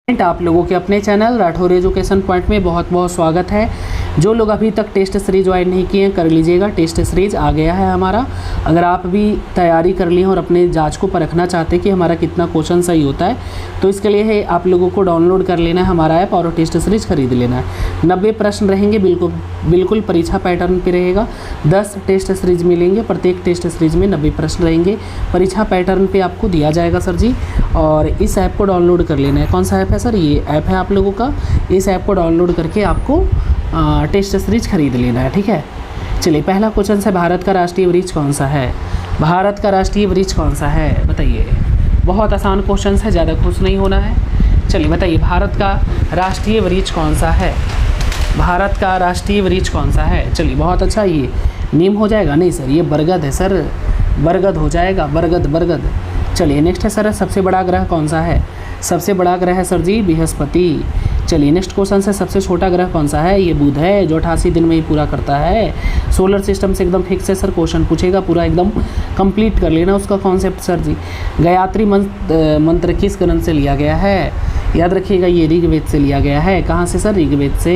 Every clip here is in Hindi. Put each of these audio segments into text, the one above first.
आप लोगों के अपने चैनल राठौर एजुकेशन पॉइंट में बहुत बहुत स्वागत है। जो लोग अभी तक टेस्ट सीरीज ज्वाइन नहीं किए हैं कर लीजिएगा। टेस्ट सीरीज आ गया है हमारा। अगर आप भी तैयारी कर लिए और अपने जांच को परखना चाहते हैं कि हमारा कितना क्वेश्चन सही होता है तो इसके लिए है आप लोगों को डाउनलोड कर लेना है हमारा ऐप और टेस्ट सीरीज खरीद लेना है। 90 प्रश्न रहेंगे, बिल्कुल परीक्षा पैटर्न पे रहेगा। 10 टेस्ट सीरीज मिलेंगे, प्रत्येक टेस्ट सीरीज में 90 प्रश्न रहेंगे। परीक्षा पैटर्न पे आपको दिया जाएगा सर जी। और इस ऐप को डाउनलोड कर लेना है। कौन सा ऐप है सर? ये ऐप है आप लोगों का। इस ऐप को डाउनलोड करके आपको टेस्ट सीरीज खरीद लेना है, ठीक है। चलिए, पहला क्वेश्चन है भारत का राष्ट्रीय वृक्ष कौन सा है? भारत का राष्ट्रीय वृक्ष कौन सा है बताइए। बहुत आसान क्वेश्चन है, ज़्यादा खुश नहीं होना है। चलिए बताइए, भारत का राष्ट्रीय वृक्ष कौन सा है? भारत का राष्ट्रीय वृक्ष कौन सा है? चलिए, बहुत अच्छा। ये नीम हो जाएगा? नहीं सर, ये बरगद है सर, बरगद हो जाएगा, बरगद। चलिए नेक्स्ट है सर, सबसे बड़ा ग्रह कौन सा है? सबसे बड़ा ग्रह है सर जी बृहस्पति। चलिए नेक्स्ट क्वेश्चन है, सबसे छोटा ग्रह कौन सा है? ये बुध है, जो 88 दिन में ही पूरा करता है। सोलर सिस्टम से एकदम फिक्स है सर, क्वेश्चन पूछेगा पूरा एकदम कंप्लीट कर लेना उसका कॉन्सेप्ट सर जी। गायत्री मंत्र किस ग्रंथ से लिया गया है? याद रखिएगा, ये ऋग्वेद से लिया गया है। कहाँ से सर? ऋग्वेद से।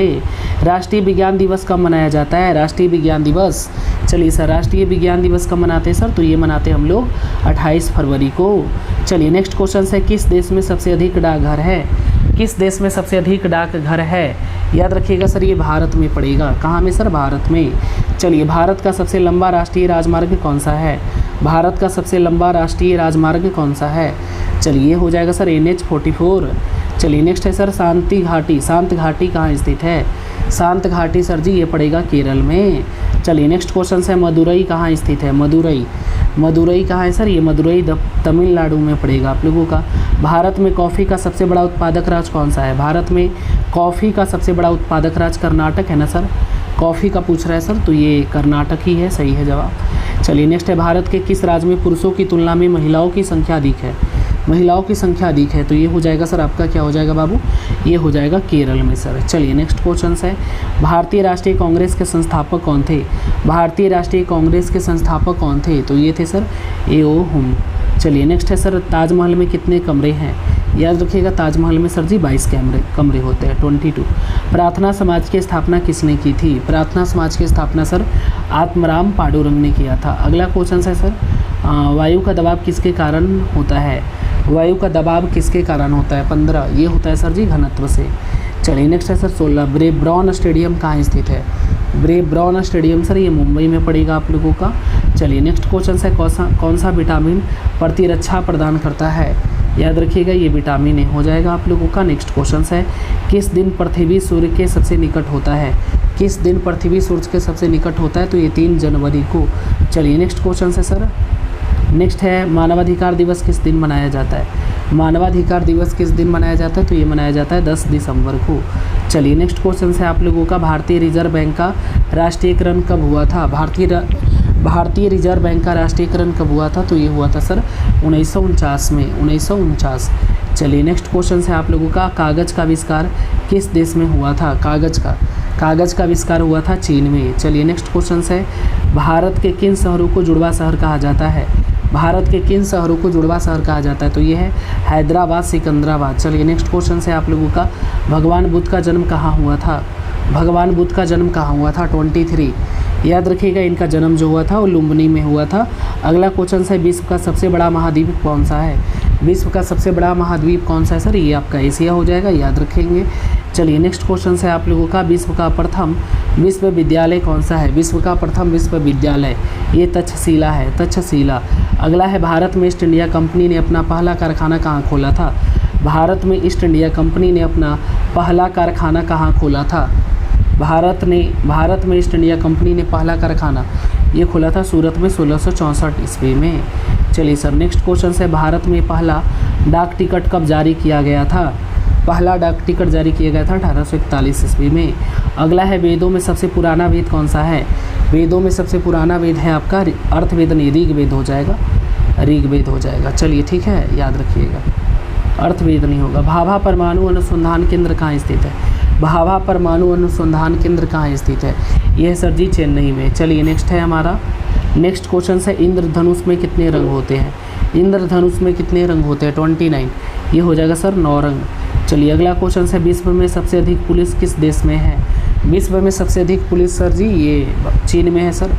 राष्ट्रीय विज्ञान दिवस कब मनाया जाता है? राष्ट्रीय विज्ञान दिवस, चलिए सर, राष्ट्रीय विज्ञान दिवस कब मनाते हैं सर? तो ये मनाते हैं हम लोग 28 फरवरी को। चलिए नेक्स्ट क्वेश्चन है, किस देश में सबसे अधिक डाकघर है? किस देश में सबसे अधिक डाकघर है? याद रखिएगा सर, ये भारत में पड़ेगा। कहाँ में सर? भारत में। चलिए, भारत का सबसे लंबा राष्ट्रीय राजमार्ग कौन सा है? भारत का सबसे लंबा राष्ट्रीय राजमार्ग कौन सा है? चलिए, हो जाएगा सर NH-44। चलिए नेक्स्ट है सर, शांति घाटी। शांत घाटी कहाँ स्थित है? शांत घाटी सर जी ये पड़ेगा केरल में। चलिए नेक्स्ट क्वेश्चन है, मदुरई कहाँ स्थित है? मदुरई कहाँ है सर? ये मदुरई तमिलनाडु में पड़ेगा आप लोगों का। भारत में कॉफ़ी का सबसे बड़ा उत्पादक राज्य कौन सा है? भारत में कॉफ़ी का सबसे बड़ा उत्पादक राज्य कर्नाटक है ना सर? कॉफ़ी का पूछ रहा है सर, तो ये कर्नाटक ही है, सही है जवाब। चलिए नेक्स्ट है, भारत के किस राज्य में पुरुषों की तुलना में महिलाओं की संख्या अधिक है? महिलाओं की संख्या अधिक है, तो ये हो जाएगा सर आपका, क्या हो जाएगा बाबू? ये हो जाएगा केरल में सर। चलिए नेक्स्ट क्वेश्चन है, भारतीय राष्ट्रीय कांग्रेस के संस्थापक कौन थे? भारतीय राष्ट्रीय कांग्रेस के संस्थापक कौन थे? तो ये थे सर A.O. हुम। चलिए नेक्स्ट है सर, ताजमहल में कितने कमरे हैं? याद रखिएगा, ताजमहल में सर जी 22 कमरे होते हैं, 22। प्रार्थना समाज की स्थापना किसने की थी? प्रार्थना समाज की स्थापना सर आत्माराम पांडुरंग ने किया था। अगला क्वेश्चन है सर, वायु का दबाव किसके कारण होता है? वायु का दबाव किसके कारण होता है? 15। ये होता है सर जी घनत्व से। चलिए नेक्स्ट है सर 16, ब्रेव ब्राउन स्टेडियम कहाँ स्थित है? ब्रेव ब्राउन स्टेडियम सर ये मुंबई में पड़ेगा आप लोगों का। चलिए नेक्स्ट क्वेश्चन है, कौन सा विटामिन प्रतिरक्षा प्रदान करता है? याद रखिएगा, ये विटामिन ए हो जाएगा आप लोगों का। नेक्स्ट क्वेश्चन है, किस दिन पृथ्वी सूर्य के सबसे निकट होता है? किस दिन पृथ्वी सूर्य के सबसे निकट होता है? तो ये 3 जनवरी को। चलिए नेक्स्ट क्वेश्चन है सर, नेक्स्ट है, मानवाधिकार दिवस किस दिन मनाया जाता है? मानवाधिकार दिवस किस दिन मनाया जाता है? तो ये मनाया जाता है 10 दिसंबर को। चलिए नेक्स्ट क्वेश्चन है आप लोगों का, भारतीय रिजर्व बैंक का राष्ट्रीयकरण कब हुआ था? भारतीय रिजर्व बैंक का राष्ट्रीयकरण कब हुआ था? तो ये हुआ था सर 1949 में, 1949। चलिए नेक्स्ट क्वेश्चन है आप लोगों का, कागज़ का आविष्कार किस देश में हुआ था? कागज़ का आविष्कार हुआ था चीन में। चलिए नेक्स्ट क्वेश्चन है, भारत के किन शहरों को जुड़वा शहर कहा जाता है? भारत के किन शहरों को जुड़वा शहर कहा जाता है? तो ये है हैदराबाद, सिकंदराबाद। चलिए नेक्स्ट क्वेश्चन है आप लोगों का, भगवान बुद्ध का जन्म कहाँ हुआ था? भगवान बुद्ध का जन्म कहाँ हुआ था? 23। याद रखिएगा, इनका जन्म जो हुआ था वो लुम्बिनी में हुआ था। अगला क्वेश्चन है, विश्व का सबसे बड़ा महाद्वीप कौन सा है? विश्व का सबसे बड़ा महाद्वीप कौन सा है सर? ये आपका एशिया हो जाएगा, याद रखेंगे। चलिए नेक्स्ट क्वेश्चन है आप लोगों का, विश्व का प्रथम विश्वविद्यालय कौन सा है? विश्व का प्रथम विश्वविद्यालय ये तक्षशिला है, तक्षशिला। अगला है, भारत में ईस्ट इंडिया कंपनी ने अपना पहला कारखाना कहाँ खोला था? भारत में ईस्ट इंडिया कंपनी ने अपना पहला कारखाना कहाँ खोला था? भारत में ईस्ट इंडिया कंपनी ने पहला कारखाना ये खोला था सूरत में 1664 ईस्वी में। चलिए सर नेक्स्ट क्वेश्चन है, भारत में पहला डाक टिकट कब जारी किया गया था? पहला डाक टिकट जारी किया गया था 1841 ईस्वी में। अगला है, वेदों में सबसे पुराना वेद कौन सा है? वेदों में सबसे पुराना वेद है आपका अर्थवेद नहीं, ऋग्वेद हो जाएगा, ऋग्वेद हो जाएगा। चलिए ठीक है, याद रखिएगा, अर्थवेद नहीं होगा। भाभा परमाणु अनुसंधान केंद्र कहाँ स्थित है? भाभा परमाणु अनुसंधान केंद्र कहाँ स्थित है? यह सर जी चेन्नई में। चलिए नेक्स्ट है हमारा, नेक्स्ट क्वेश्चन है, इंद्रधनुष में कितने रंग होते हैं? इंद्रधनुष में कितने रंग होते हैं? 29। ये हो जाएगा सर 9 रंग। चलिए अगला क्वेश्चन है, विश्व में सबसे अधिक पुलिस किस देश में है? विश्व में सबसे अधिक पुलिस सर जी ये चीन में है सर।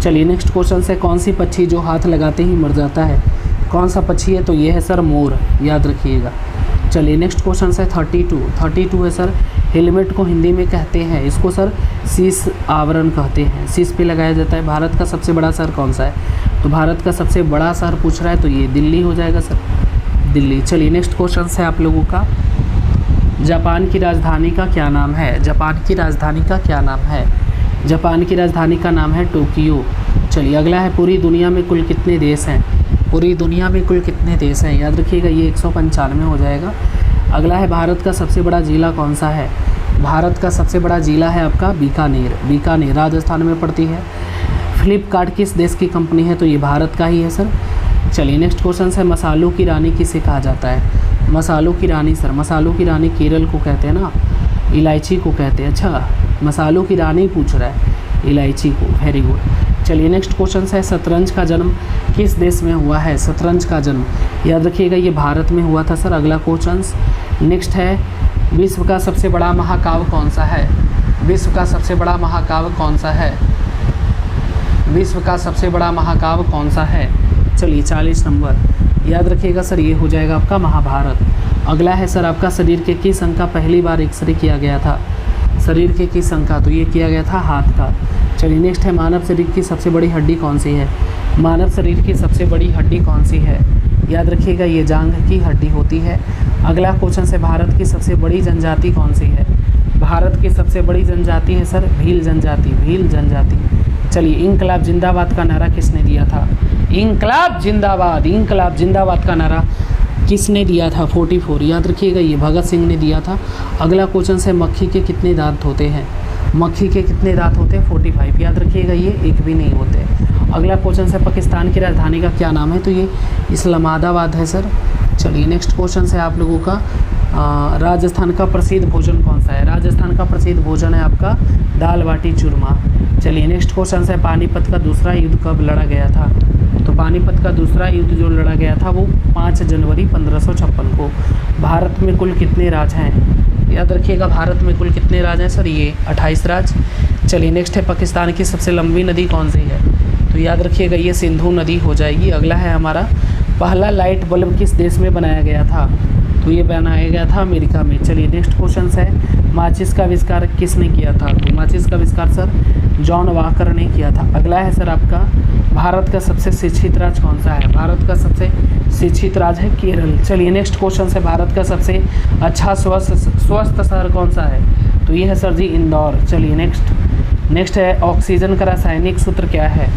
चलिए नेक्स्ट क्वेश्चन है, कौन सी पक्षी जो हाथ लगाते ही मर जाता है? कौन सा पक्षी है? तो ये है सर मोर, याद रखिएगा। चलिए नेक्स्ट क्वेश्चन है 32 है सर, हेलमेट को हिंदी में कहते हैं, इसको सर शीश आवरण कहते हैं, शीश पे लगाया जाता है। भारत का सबसे बड़ा शहर कौन सा है? तो भारत का सबसे बड़ा शहर पूछ रहा है तो ये दिल्ली हो जाएगा सर, दिल्ली। चलिए नेक्स्ट क्वेश्चन है आप लोगों का, जापान की राजधानी का क्या नाम है? जापान की राजधानी का क्या नाम है? जापान की राजधानी का नाम है टोक्यो। चलिए अगला है, पूरी दुनिया में कुल कितने देश हैं? पूरी दुनिया में कुल कितने देश हैं? याद रखिएगा ये 195 हो जाएगा। अगला है, भारत का सबसे बड़ा ज़िला कौन सा है? भारत का सबसे बड़ा ज़िला है आपका बीकानेर, बीकानेर राजस्थान में पड़ती है। फ्लिपकार्ट किस देश की कंपनी है? तो ये भारत का ही है सर। चलिए नेक्स्ट क्वेश्चन है, मसालों की रानी किसे कहा जाता है? मसालों की रानी सर, मसालों की रानी केरल को कहते हैं ना, इलायची को कहते हैं। अच्छा मसालों की रानी पूछ रहा है, इलायची को, वेरी गुड। चलिए नेक्स्ट क्वेश्चन है, शतरंज का जन्म किस देश में हुआ है? शतरंज का जन्म याद रखिएगा ये भारत में हुआ था सर। अगला क्वेश्चन नेक्स्ट है, विश्व का सबसे बड़ा महाकाव्य कौन सा है? विश्व का सबसे बड़ा महाकाव्य कौन सा है? विश्व का सबसे बड़ा महाकाव्य कौन सा है? चलिए 40 नंबर, याद रखिएगा सर ये हो जाएगा आपका महाभारत। अगला है सर आपका, शरीर के किस अंग का पहली बार एक्सरे किया गया था? शरीर के किस अंग का? तो ये किया गया था हाथ का। चलिए नेक्स्ट है, मानव शरीर की सबसे बड़ी हड्डी कौन सी है? मानव शरीर की सबसे बड़ी हड्डी कौन सी है? याद रखिएगा ये जांघ की हड्डी होती है। अगला क्वेश्चन है, भारत की सबसे बड़ी जनजाति कौन सी है? भारत की सबसे बड़ी जनजाति है सर भील जनजाति, भील जनजाति। चलिए इंकलाब जिंदाबाद का नारा किसने दिया था? इंकलाब जिंदाबाद, इंकलाब जिंदाबाद का नारा किसने दिया था? 44, याद रखिएगा ये भगत सिंह ने दिया था। अगला क्वेश्चन है, मक्खी के कितने दांत होते हैं? मक्खी के कितने दांत होते हैं? 45, याद रखिएगा ये एक भी नहीं होते। अगला क्वेश्चन है, पाकिस्तान की राजधानी का क्या नाम है? तो ये इस्लामाबाद है सर। चलिए नेक्स्ट क्वेश्चन है आप लोगों का, राजस्थान का प्रसिद्ध भोजन कौन सा है? राजस्थान का प्रसिद्ध भोजन है आपका दाल बाटी चूरमा। चलिए नेक्स्ट क्वेश्चन है, पानीपत का दूसरा युद्ध कब लड़ा गया था? तो पानीपत का दूसरा युद्ध जो लड़ा गया था वो 5 जनवरी 1556 को। भारत में कुल कितने राज हैं? याद रखिएगा भारत में कुल कितने राज हैं सर? ये 28 राज। चलिए नेक्स्ट है, पाकिस्तान की सबसे लंबी नदी कौन सी है? तो याद रखिएगा ये सिंधु नदी हो जाएगी। अगला है हमारा, पहला लाइट बल्ब किस देश में बनाया गया था? तो ये बनाया गया था अमेरिका में। चलिए नेक्स्ट क्वेश्चन है, माचिस का आविष्कार किसने किया था? तो माचिस का आविष्कार सर जॉन वॉकर ने किया था। अगला है सर आपका, भारत का सबसे शिक्षित राज्य कौन सा है? भारत का सबसे शिक्षित राज्य है केरल। चलिए नेक्स्ट क्वेश्चन है, भारत का सबसे अच्छा स्वस्थ शहर कौन सा है? तो ये है सर जी इंदौर। चलिए नेक्स्ट है, ऑक्सीजन का रासायनिक सूत्र क्या है?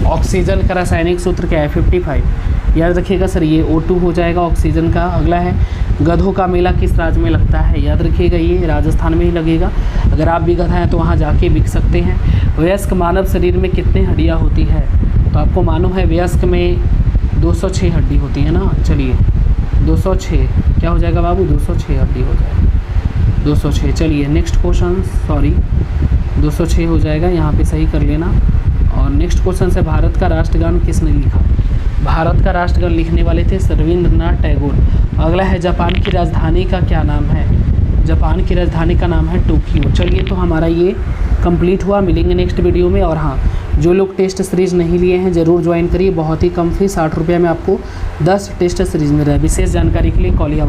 ऑक्सीजन का रासायनिक सूत्र क्या है? 55, याद रखिएगा सर ये O2 हो जाएगा ऑक्सीजन का। अगला है, गधों का मेला किस राज्य में लगता है? याद रखिएगा ये राजस्थान में ही लगेगा। अगर आप भी गधा हैं तो वहाँ जाके बिक सकते हैं। वयस्क मानव शरीर में कितनी हड्डियाँ होती है? तो आपको मालूम है वयस्क में 206 हड्डी होती है ना। चलिए 206 क्या हो जाएगा बाबू? 206 हड्डी हो जाएगा, 206। चलिए नेक्स्ट क्वेश्चन, सॉरी 206 हो जाएगा, यहाँ पे सही कर लेना। और नेक्स्ट क्वेश्चन है, भारत का राष्ट्रगान किसने लिखा? भारत का राष्ट्रगान लिखने वाले थे रविंद्रनाथ टैगोर। अगला है, जापान की राजधानी का क्या नाम है? जापान की राजधानी का नाम है टोक्यो। चलिए तो हमारा ये कंप्लीट हुआ, मिलेंगे नेक्स्ट वीडियो में। और हाँ, जो लोग टेस्ट सीरीज़ नहीं लिए हैं ज़रूर ज्वाइन करिए, बहुत ही कम फीस 60 रुपये में आपको 10 टेस्ट सीरीज़ मिल रहा है। विशेष जानकारी के लिए कॉल या